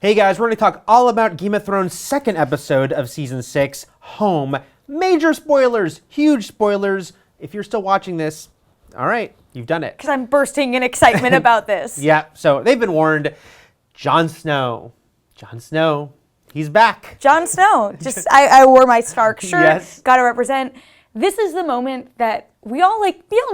Hey guys, we're going to talk all about Game of Thrones' second episode of Season 6, Home. Major spoilers, huge spoilers. If you're still watching this, all right, you've done it. Because I'm bursting in excitement about this. Yeah, so they've been warned. Jon Snow, he's back. Jon Snow. I wore my Stark shirt. Yes. Got to represent. This is the moment that we all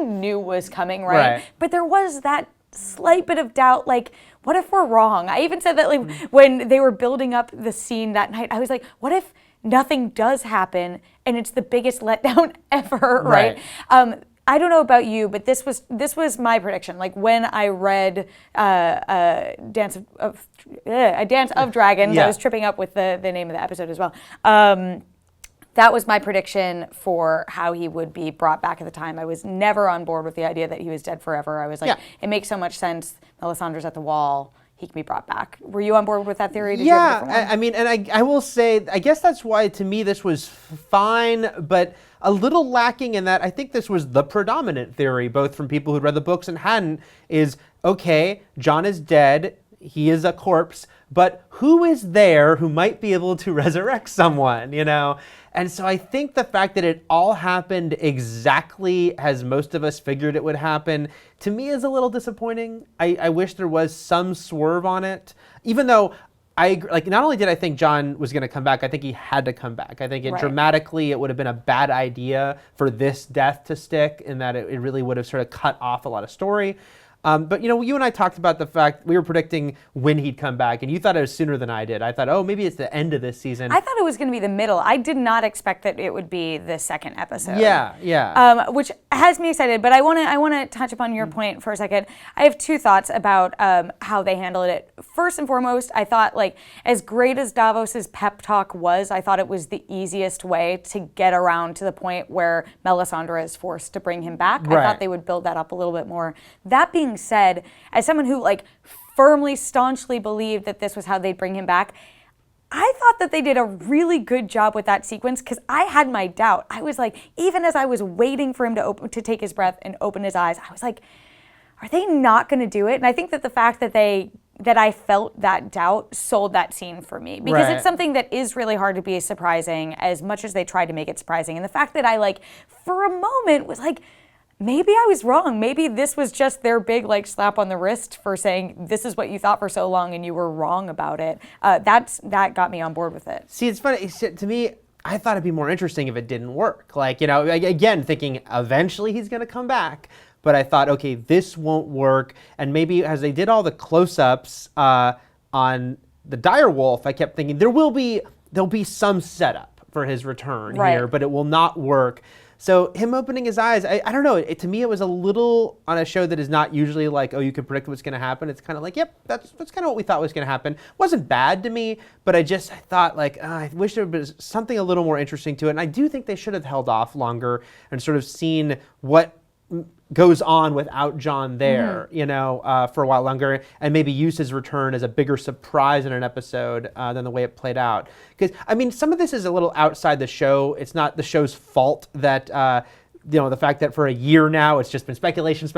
knew was coming, right? But there was that slight bit of doubt, like, what if we're wrong? I even said that when they were building up the scene that night, I was like, what if nothing does happen and it's the biggest letdown ever, right? I don't know about you, but this was my prediction. Like when I read Dance of Dragons, I was tripping up with the name of the episode as well. That was my prediction for how he would be brought back at the time. I was never on board with the idea that he was dead forever. I was like, it makes so much sense. Melisandre's at the wall. He can be brought back. Were you on board with that theory? Did you have a different one? I mean, and I will say, I guess that's why to me this was fine, but a little lacking in that I think this was the predominant theory, both from people who'd read the books and hadn't, is, okay, Jon is dead. He is a corpse, but who is there who might be able to resurrect someone, you know? And so I think the fact that it all happened exactly as most of us figured it would happen, to me is a little disappointing. I wish there was some swerve on it, even though not only did I think Jon was going to come back, I think he had to come back. I think dramatically it would have been a bad idea for this death to stick, in that it really would have sort of cut off a lot of story. But, you know, you and I talked about the fact we were predicting when he'd come back, and you thought it was sooner than I did. I thought, oh, maybe it's the end of this season. I thought it was going to be the middle. I did not expect that it would be the second episode. Which has me excited, but I want to touch upon your point for a second. I have two thoughts about how they handled it. First and foremost, I thought, like, as great as Davos's pep talk was, I thought it was the easiest way to get around to the point where Melisandre is forced to bring him back. I thought they would build that up a little bit more. That being said, as someone who firmly, staunchly believed that this was how they'd bring him back, I thought that they did a really good job with that sequence, because I had my doubt. I was like, even as I was waiting for him to take his breath and open his eyes, I was like, are they not going to do it? And I think that the fact that I felt that doubt sold that scene for me, because it's something that is really hard to be surprising, as much as they tried to make it surprising. And the fact that I for a moment was like, maybe I was wrong. Maybe this was just their big slap on the wrist for saying, this is what you thought for so long and you were wrong about it. That got me on board with it. See, it's funny. To me, I thought it'd be more interesting if it didn't work. Again, thinking eventually he's going to come back. But I thought, okay, this won't work. And maybe as they did all the close-ups on the direwolf, I kept thinking there'll be some setup for his return here, but it will not work. So him opening his eyes, I don't know. To me, it was a little, on a show that is not usually like, oh, you can predict what's going to happen. It's kind of like, yep, that's kind of what we thought was going to happen. Wasn't bad to me, but I thought I wish there was something a little more interesting to it. And I do think they should have held off longer and sort of seen what goes on without Jon there, for a while longer, and maybe use his return as a bigger surprise in an episode than the way it played out. Because, I mean, some of this is a little outside the show. It's not the show's fault that, the fact that for a year now it's just been speculation,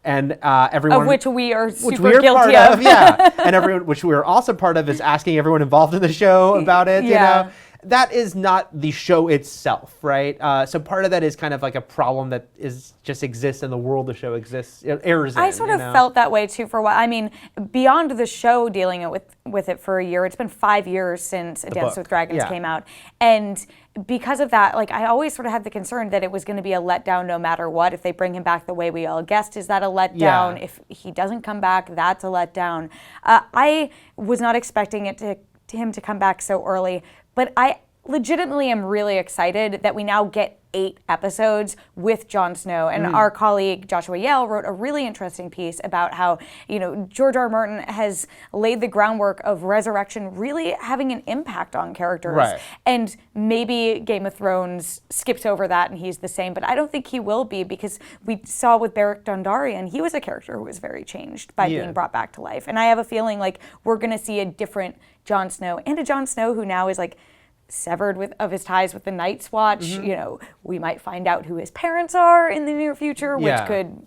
and everyone... Of which we are super guilty of. And everyone, which we are also part of, is asking everyone involved in the show about it, you know? That is not the show itself, right? So part of that is kind of like a problem that just exists in the world the show exists, airs in. I sort of felt that way too for a while. I mean, beyond the show dealing with it for a year, it's been 5 years since A Dance with Dragons came out. And because of that, I always sort of had the concern that it was going to be a letdown no matter what. If they bring him back the way we all guessed, is that a letdown? If he doesn't come back, that's a letdown. I was not expecting him to come back so early, but I legitimately am really excited that we now get 8 episodes with Jon Snow. And our colleague Joshua Yale wrote a really interesting piece about how, George R. R. Martin has laid the groundwork of resurrection really having an impact on characters. And maybe Game of Thrones skips over that and he's the same, but I don't think he will be, because we saw with Beric Dondarrion, he was a character who was very changed by being brought back to life. And I have a feeling we're going to see a different Jon Snow, and a Jon Snow who now is severed of his ties with the Night's Watch. We might find out who his parents are in the near future, which could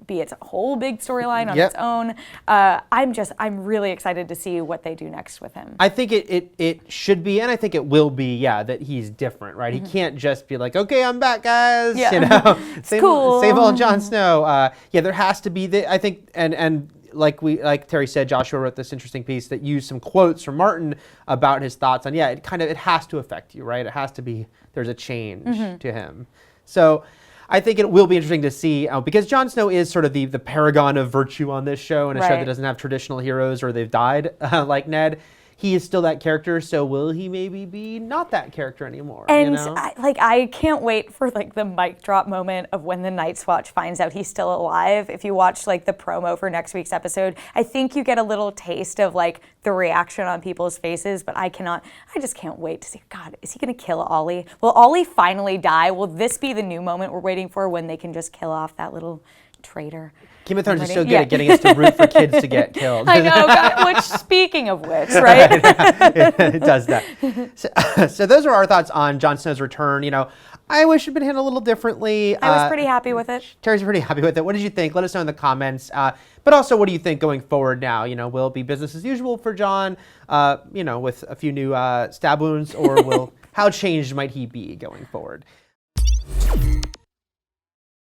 be its whole big storyline on Yep. its own. I'm really excited to see what they do next with him. I think it should be, and I think it will be, that he's different, right? He can't just be like, okay, I'm back, guys. Yeah. You know, same, cool. same old Jon Snow. There has to be I think, and like Terri said, Joshua wrote this interesting piece that used some quotes from Martin about his thoughts on, it has to affect you, right? It has to be, there's a change to him. So I think it will be interesting to see, because Jon Snow is sort of the paragon of virtue on this show, and a show that doesn't have traditional heroes or they've died like Ned. He is still that character, so will he maybe be not that character anymore? And I can't wait for like the mic drop moment of when the Night's Watch finds out he's still alive. If you watch like the promo for next week's episode, I think you get a little taste of like the reaction on people's faces, but I just can't wait to see, God, is he gonna kill Ollie? Will Ollie finally die? Will this be the new moment we're waiting for when they can just kill off that little traitor? Game of Thrones is so good at getting us to root for kids to get killed. I know, God, which speaking of which, right? It does that. So those are our thoughts on Jon Snow's return. I wish it had been handled a little differently. I was pretty happy with it. Terri's pretty happy with it. What did you think? Let us know in the comments. But also, what do you think going forward now? Will it be business as usual for Jon, with a few new stab wounds, or how changed might he be going forward?